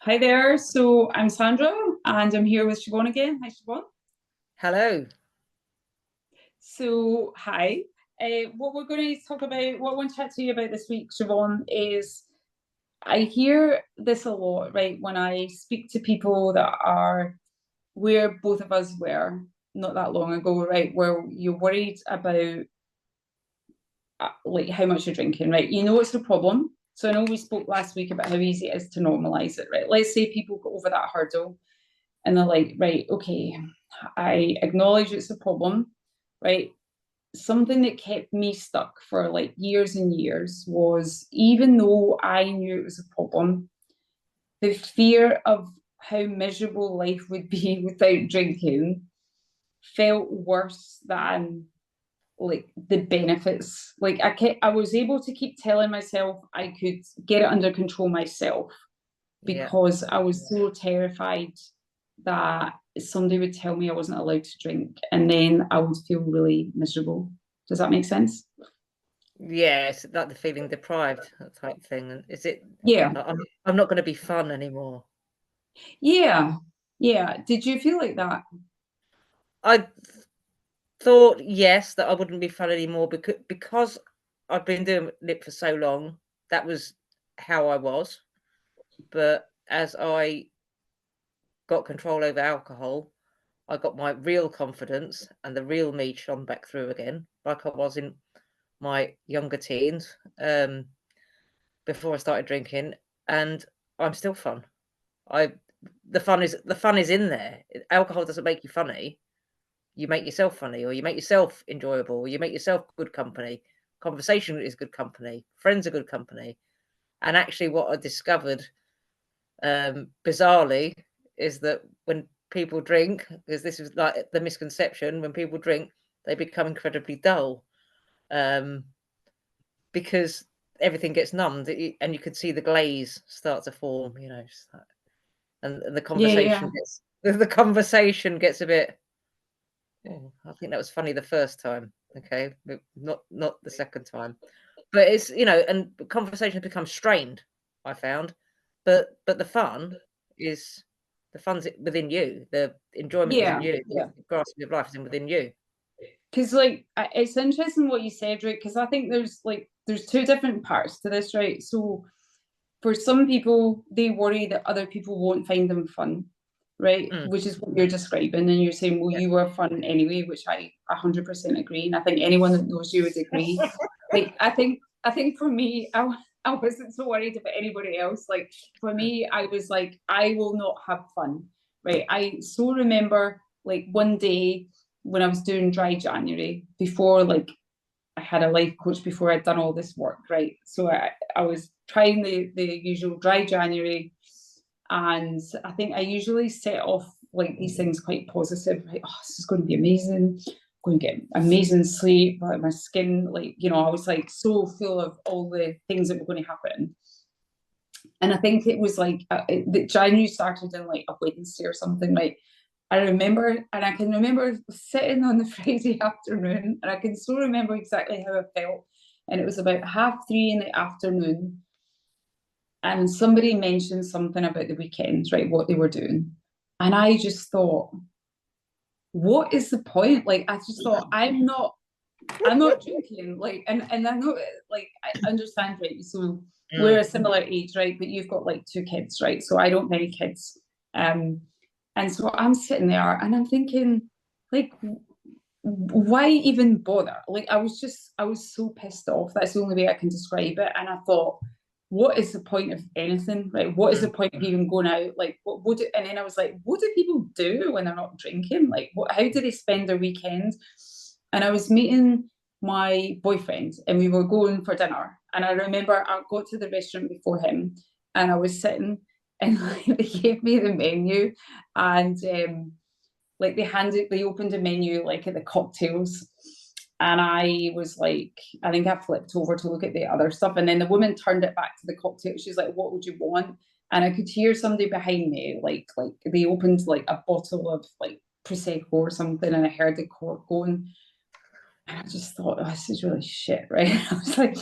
Hi there. So I'm Sandra and I'm here with Siobhan again. Hi, Siobhan. Hello. So, hi. What we're going to talk about, what I want to chat to you about this week, Siobhan, is I hear this a lot, right? When I speak to people that are where both of us were not that long ago, right? Where you're worried about like how much you're drinking, right? You know it's a problem. So I know we spoke last week about how easy it is to normalize it, right? Let's say people go over that hurdle and they're like, right, okay, I acknowledge it's a problem, right? Something that kept me stuck for like years and years was even though I knew it was a problem, the fear of how miserable life would be without drinking felt worse than like the benefits. Like I was able to keep telling myself I could get it under control myself Yeah. because I was so terrified that somebody would tell me I wasn't allowed to drink and then I would feel really miserable. Does that make sense? Yeah, it's like the feeling deprived, that type thing. And is it Yeah. I'm not gonna be fun anymore. Yeah. Yeah. Did you feel like that? I thought, yes, that I wouldn't be fun anymore because I've been doing it for so long. That was how I was. But as I got control over alcohol, I got my real confidence and the real me shone back through again, like I was in my younger teens, before I started drinking, and I'm still fun. I the fun is in there. Alcohol doesn't make you funny. You make yourself funny, or you make yourself enjoyable, or you make yourself good company. Conversation is good company. Friends are good company. And actually, what I discovered, bizarrely, is that when people drink, because this is like the misconception, when people drink, they become incredibly dull, um, because everything gets numbed, and you could see the glaze start to form. And the Yeah, conversation yeah. gets the conversation gets a bit, "Oh, I think that was funny the first time, okay, but not the second time." But and conversation becomes strained, I found, but the fun's within you, the enjoyment is in Yeah. you, Yeah. the grasping of life is within you. Because like it's interesting what you said, right? Because I think there's two different parts to this, right? So for some people, they worry that other people won't find them fun, right? Mm, Which is what you're describing. And you're saying, well, yeah. you were fun anyway, which I 100% agree. And I think anyone that knows you would agree. Like, I think for me, I wasn't so worried about anybody else. Like, for me, I was like, I will not have fun, right? I so remember like one day when I was doing dry January before like I had a life coach before I'd done all this work, right? So I was trying the usual dry January, and I think I usually set off like these things quite positive, right? Oh, this is going to be amazing. I'm going to get amazing sleep. Like my skin, like I was like so full of all the things that were going to happen. And I think it was like the January started in like a Wednesday or something, right? I remember, and I can remember sitting on the Friday afternoon, and I can still remember exactly how I felt. And it was about 3:30 in the afternoon, and somebody mentioned something about the weekends, right? What they were doing, and I just thought, what is the point? Like, I just thought, I'm not drinking. Like, and I know, like, I understand, right? So we're Mm. a similar age, right? But you've got like two kids, right? So I don't have any kids. Um, and so I'm sitting there and I'm thinking, like, why even bother? Like, I was so pissed off. That's the only way I can describe it. And I thought, what is the point of anything? Right? What is the Mm. point of even going out? Like, what do, and then I was like, what do people do when they're not drinking? Like, how do they spend their weekend? And I was meeting my boyfriend and we were going for dinner. And I remember I got to the restaurant before him and I was sitting and like, they gave me the menu and like they opened a menu like at the cocktails, and I was like, I think I flipped over to look at the other stuff, and then the woman turned it back to the cocktail. She's like, what would you want? And I could hear somebody behind me like they opened like a bottle of like prosecco or something, and I heard the cork going, and I just thought, oh, this is really shit, right? I was like,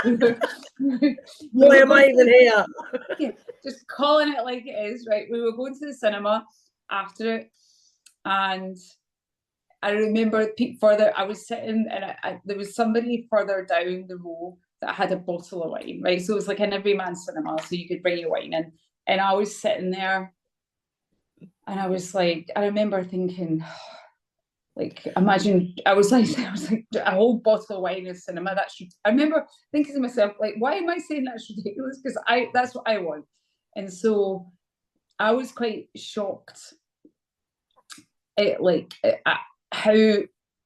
we were going Why am I even here? Yeah, just calling it like it is, right? We were going to the cinema after it, and I remember further, I was sitting and there was somebody further down the row that had a bottle of wine, right? So it was like an everyman cinema, so you could bring your wine in. And I was sitting there and I was like, I remember thinking, like, imagine, I was like a whole bottle of wine in cinema. That should, I remember thinking to myself, like, why am I saying that's ridiculous? Because that's what I want. And so I was quite shocked at how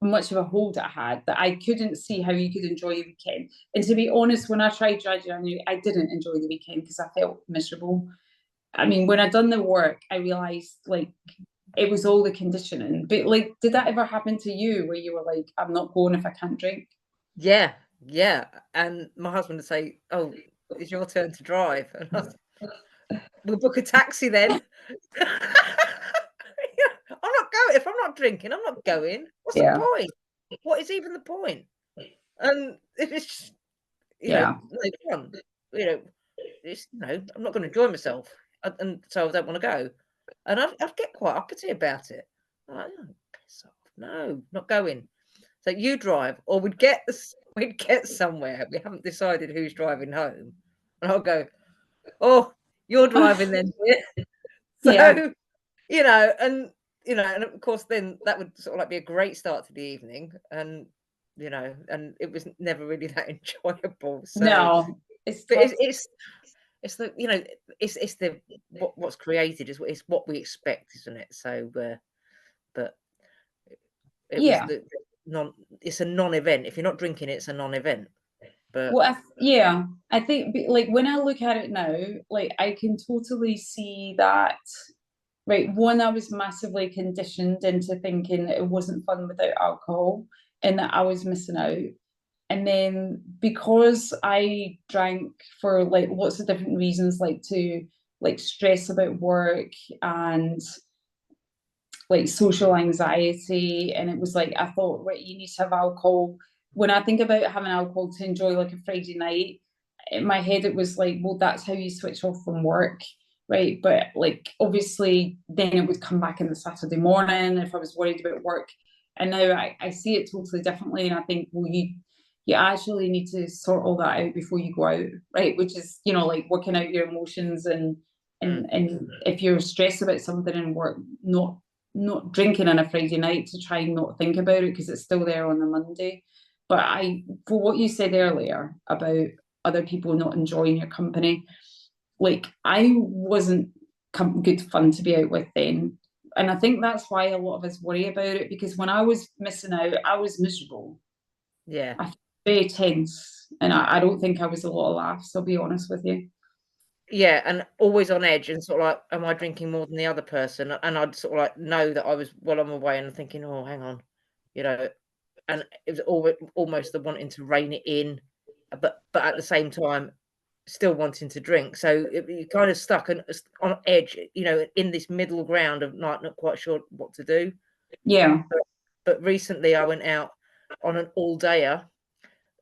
much of a hold it had, that I couldn't see how you could enjoy a weekend. And to be honest, when I tried dry January, I didn't enjoy the weekend because I felt miserable. I mean, when I'd done the work, I realised like it was all the conditioning. But like, did that ever happen to you where you were like, I'm not going if I can't drink? Yeah, yeah. And my husband would say, "Oh, it's your turn to drive." And I was, we'll book a taxi then. I'm not going. If I'm not drinking, I'm not going. What's the Yeah. point? What is even the point? And it's just, Yeah. no fun. It's I'm not going to enjoy myself, and so I don't want to go. And I'd get quite uppity about it. I'm like, oh, piss off. No, not going. So you drive, or we'd get somewhere. We haven't decided who's driving home, and I'll go, oh, you're driving then. Dear." So Yeah. and of course then that would sort of like be a great start to the evening, and and it was never really that enjoyable. So, No, it's but tough. it's the it's the what's created is it's what we expect, isn't it? So, but it was Yeah. the non. It's a non-event. If you're not drinking, it's a non-event. But Well, yeah, I think like when I look at it now, like I can totally see that. Right, one, I was massively conditioned into thinking that it wasn't fun without alcohol and that I was missing out. And then because I drank for like lots of different reasons, like to like stress about work and like social anxiety, and it was like I thought, right, you need to have alcohol. When I think about having alcohol to enjoy like a Friday night, in my head it was like, well, that's how you switch off from work, right? But like obviously then it would come back in the Saturday morning if I was worried about work. And now I see it totally differently, and I think, well, you actually need to sort all that out before you go out, right? Which is, like working out your emotions, and if you're stressed about something in work, not drinking on a Friday night to try and not think about it because it's still there on the Monday. But for what you said earlier about other people not enjoying your company, like I wasn't good fun to be out with then. And I think that's why a lot of us worry about it, because when I was missing out, I was miserable. yeah. I felt very tense. And I don't think I was a lot of laughs, I'll be honest with you. Yeah, and always on edge and sort of like, am I drinking more than the other person? And I'd sort of like know that I was well on my way and thinking, oh, hang on, and it was almost the wanting to rein it in, but at the same time, still wanting to drink. So you kind of stuck on edge, in this middle ground of not quite sure what to do. Yeah. But recently I went out on an all-dayer,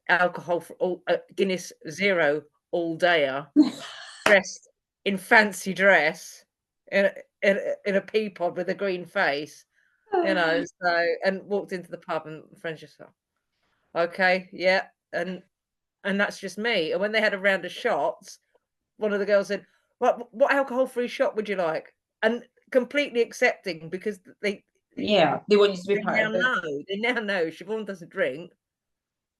alcohol for all Guinness Zero all-dayer. Dressed in fancy dress in a pea pod with a green face, so and walked into the pub and friends just thought, okay, yeah, and that's just me. And when they had a round of shots, one of the girls said, what alcohol-free shot would you like? And completely accepting because Yeah, they want you to be part of it. they now know Siobhan doesn't drink,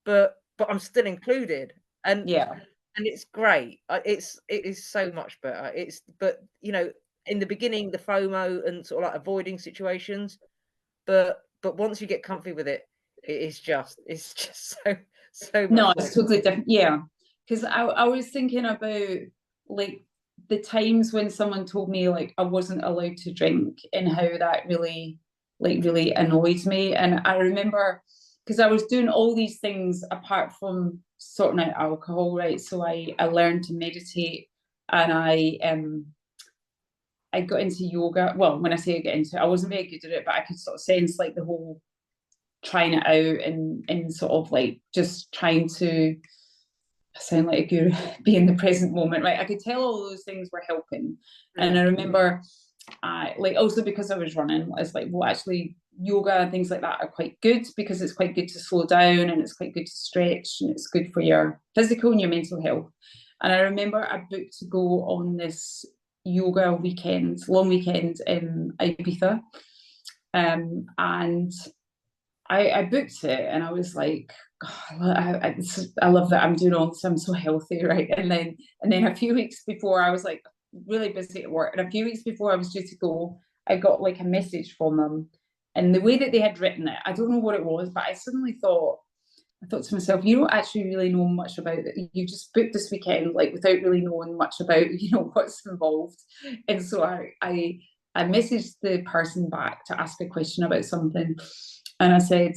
but I'm still included. And Yeah. it's great. It is so much better. But in the beginning, the FOMO and sort of like avoiding situations, but once you get comfy with it, it's just so No, much more. it's totally different. Yeah. Because I was thinking about like the times when someone told me like I wasn't allowed to drink and how that really annoyed me. And I remember because I was doing all these things apart from sorting out alcohol, right? So I learned to meditate, and I got into yoga. Well, when I say I get into it, I wasn't very good at it, but I could sort of sense like the whole trying it out and sort of like just trying to sound like a guru, be in the present moment, right? I could tell all those things were helping. And I remember, like, also because I was running, I was like, well, actually, yoga and things like that are quite good because it's quite good to slow down and it's quite good to stretch and it's good for your physical and your mental health. And I remember I booked to go on this yoga weekend, long weekend in Ibiza. And I booked it and I was like, oh, I love that I'm doing all this. I'm so healthy, right? And then a few weeks before, I was like really busy at work. And a few weeks before I was due to go, I got like a message from them. And the way that they had written it, I don't know what it was, but I thought to myself, you don't actually really know much about it. You just booked this weekend, like without really knowing much about, what's involved. And so I messaged the person back to ask a question about something. And I said,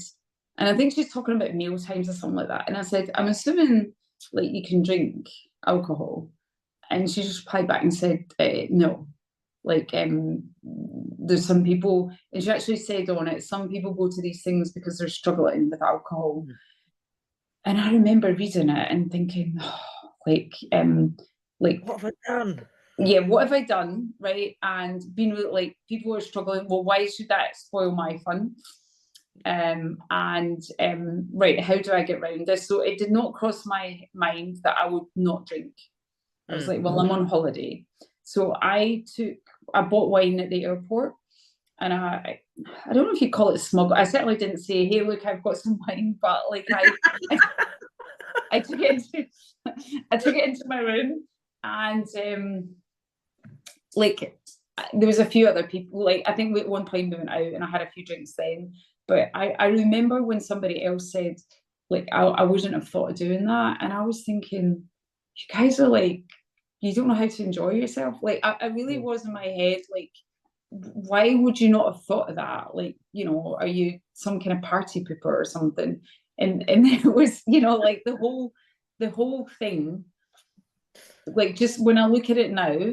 and I think she's talking about meal times or something like that. And I said, I'm assuming like you can drink alcohol. And she just replied back and said, no. Like there's some people, and she actually said on it, some people go to these things because they're struggling with alcohol. And I remember reading it and thinking, oh, like what have I done? Yeah, what have I done, right? And being like, people are struggling. Well, why should that spoil my fun? Right, how do I get around this? So it did not cross my mind that I would not drink. I was like, well, I'm on holiday. So I bought wine at the airport, and I don't know if you call it smuggle. I certainly didn't say, hey, look, I've got some wine, but like I took it into my room, and like there was a few other people. Like I think at one point we went out and I had a few drinks then. But I remember when somebody else said, like, I wouldn't have thought of doing that. And I was thinking, you guys are like, you don't know how to enjoy yourself. Like I really was in my head, like, why would you not have thought of that? Like, are you some kind of party pooper or something? And it was, like the whole thing, like just when I look at it now,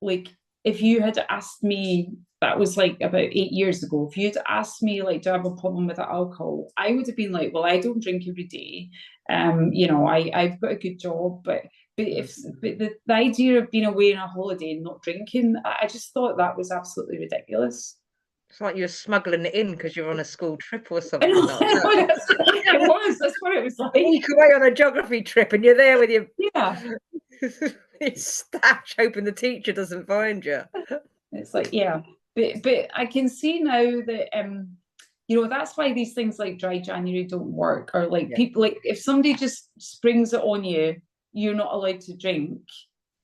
like if you had asked me, that was like about 8 years ago, if you'd asked me like, do I have a problem with alcohol, I would have been like, well, I don't drink every day. I've got a good job, but the idea of being away on a holiday and not drinking, I just thought that was absolutely ridiculous. It's like you're smuggling it in because you're on a school trip or I something know, like that. that's what it was like. A week away on a geography trip and you're there with your stash, hoping the teacher doesn't find you. It's like, yeah, but I can see now that that's why these things like dry January don't work, or like people, like if somebody just springs it on you, you're not allowed to drink,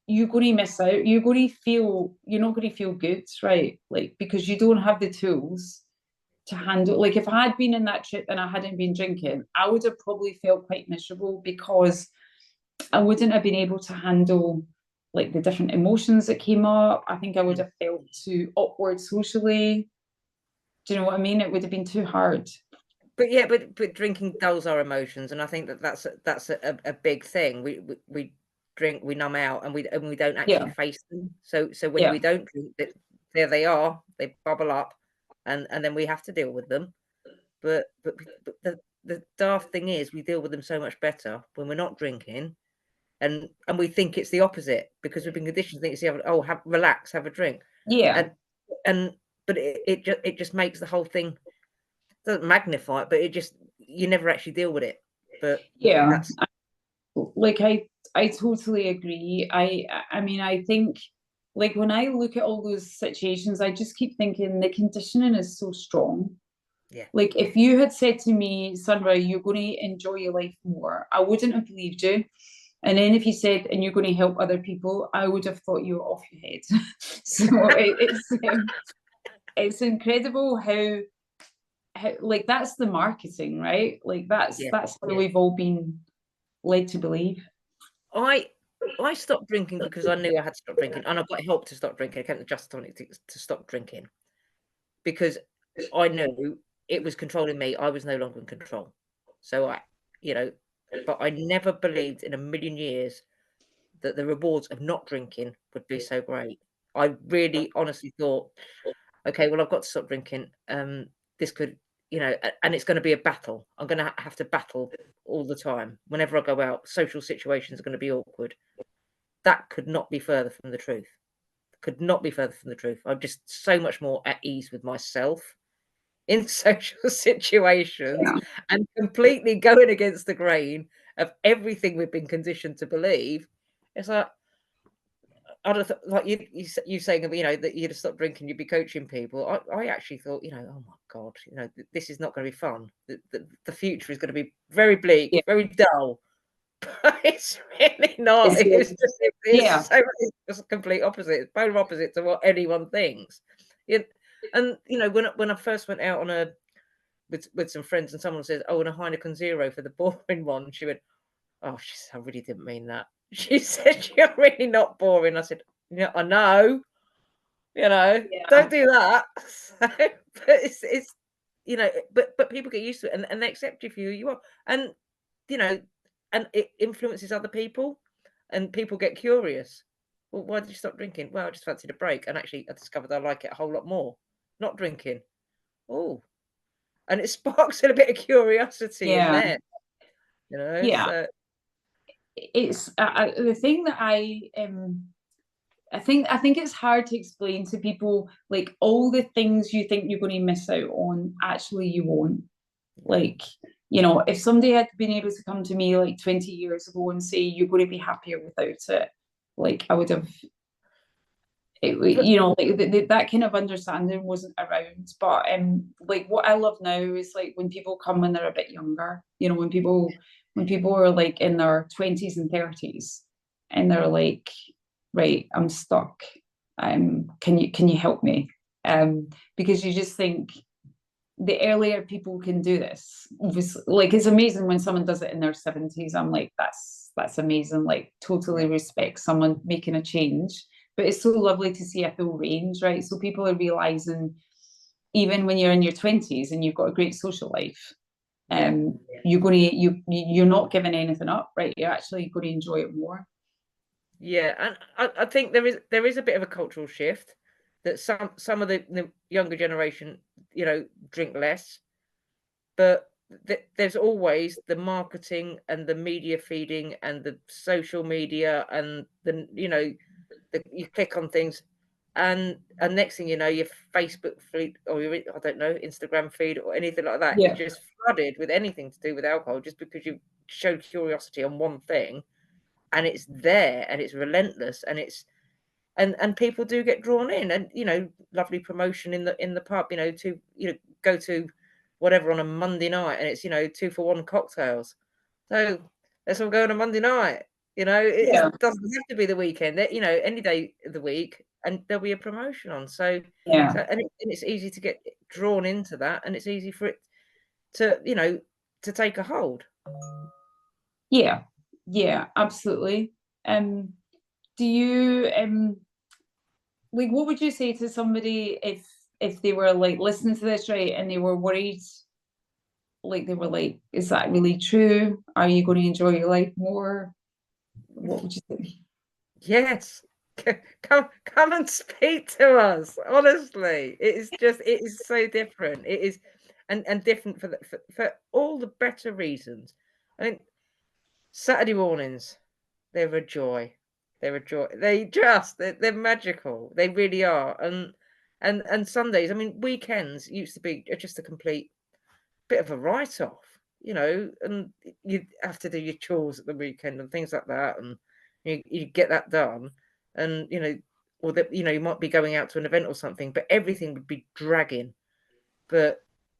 you're going to miss out. You're not going to feel good, right? Like, because you don't have the tools to handle. Like if I had been in that trip and I hadn't been drinking, I would have probably felt quite miserable because I wouldn't have been able to handle like the different emotions that came up. I think I would have felt too awkward socially. Do you know what I mean? It would have been too hard. But drinking dulls our emotions, and I think that's a big thing. We drink, we numb out, and we don't actually face them. So when we don't drink, there they are, they bubble up, and then we have to deal with them. But the daft thing is, we deal with them so much better when we're not drinking, and we think it's the opposite because we've been conditioned to think it's relax, have a drink. Yeah. But it just makes the whole thing, doesn't magnify it, but you never actually deal with it. But yeah, like I totally agree. I mean, I think like when I look at all those situations, I just keep thinking the conditioning is so strong. Yeah. Like if you had said to me, Sandra, you're going to enjoy your life more, I wouldn't have believed you. And then if you said, and you're going to help other people, I would have thought you were off your head. So it's incredible how like that's the marketing, right? Like that's what we've all been led to believe. I stopped drinking because I knew I had to stop drinking, and I got help to stop drinking. I came to Just Tonic to stop drinking because I knew it was controlling me. I was no longer in control. So but I never believed in a million years that the rewards of not drinking would be so great. I really honestly thought, okay, well, I've got to stop drinking. This could you know, and it's going to be a battle. I'm going to have to battle all the time. Whenever I go out, social situations are going to be awkward. That could not be further from the truth. Could not be further from the truth. I'm just so much more at ease with myself in social situations Yeah. and completely going against the grain of everything we've been conditioned to believe. It's like, I'd have like you saying, you know, that you'd have stopped drinking, you'd be coaching people. I actually thought, you know, oh my God, you know, this is not going to be fun. The future is going to be very bleak, Yeah. very dull. But it's really not. It's yeah. It's just a complete opposite. It's polar opposite to what anyone thinks. And you know, when I first went out on with some friends and someone says, "Oh, and a Heineken Zero for the boring one," she went, "Oh, she said, I really didn't mean that." She said, "You're really not boring." I said, "Yeah, I know. You know, Yeah. don't do that." So, but it's you know, but people get used to it and they accept you for who you are, and you know, and it influences other people, and people get curious. Well, why did you stop drinking? Well, I just fancied a break, and actually, I discovered I like it a whole lot more. Not drinking. Oh, and it sparks a bit of curiosity in Yeah. there, you know. Yeah. So It's the thing that I think it's hard to explain to people, like, all the things you think you're going to miss out on, actually you won't. Like, you know, if somebody had been able to come to me like 20 years ago and say you're going to be happier without it, like, I would have, but you know, like that kind of understanding wasn't around. But like, what I love now is like when people come when they're a bit younger, you know, when people are like in their 20s and 30s and they're like, right, I'm stuck. Can you help me? Because you just think the earlier people can do this, obviously, like, it's amazing when someone does it in their 70s. I'm like, that's amazing. Like, totally respect someone making a change. But it's so lovely to see a full range, right? So people are realizing, even when you're in your 20s and you've got a great social life, you're not giving anything up, right? You're actually going to enjoy it more. yeah, and I think there is a bit of a cultural shift that some of the younger generation, you know, drink less, but there's always the marketing and the media feeding and the social media and the, you know, you click on things, and next thing you know, your Facebook feed or your, I don't know, Instagram feed or anything like that is Yeah, just flooded with anything to do with alcohol, just because you showed curiosity on one thing, and it's there and it's relentless, and it's and people do get drawn in, and you know, lovely promotion in the pub, you know, to, you know, go to whatever on a Monday night, and it's, you know, 2 for 1 cocktails. So let's all go on a Monday night. You know, yeah, it doesn't have to be the weekend. You know, any day of the week, and there'll be a promotion on. So, yeah, and it's easy to get drawn into that, and it's easy for it to, you know, to take a hold. yeah, yeah, absolutely. Do you like, what would you say to somebody if they were like listening to this, right, and they were worried, like they were like, is that really true? Are you going to enjoy your life more? What would you say? Yes. Come and speak to us. Honestly, it is so different. It is, and different for all the better reasons. I mean, Saturday mornings, they're a joy. They're a joy. They're magical. They really are. And Sundays, I mean, weekends used to be just a complete bit of a write-off, you know, and you have to do your chores at the weekend and things like that, and you get that done, and you know, or that, you know, you might be going out to an event or something, but everything would be dragging. But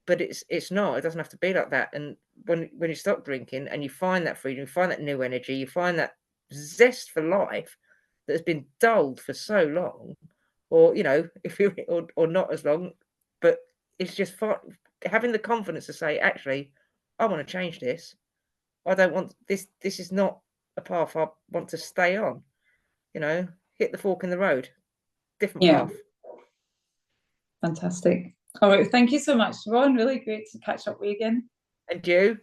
it's not. It doesn't have to be like that. And when you stop drinking and you find that freedom, you find that new energy, you find that zest for life that has been dulled for so long, or you know, if you or not as long, but it's just having the confidence to say, actually, I want to change this. I don't want this. This is not a path I want to stay on. You know, hit the fork in the road. Different Yeah, path. fantastic. All right, thank you so much, Ron. Really great to catch up with you again. And you?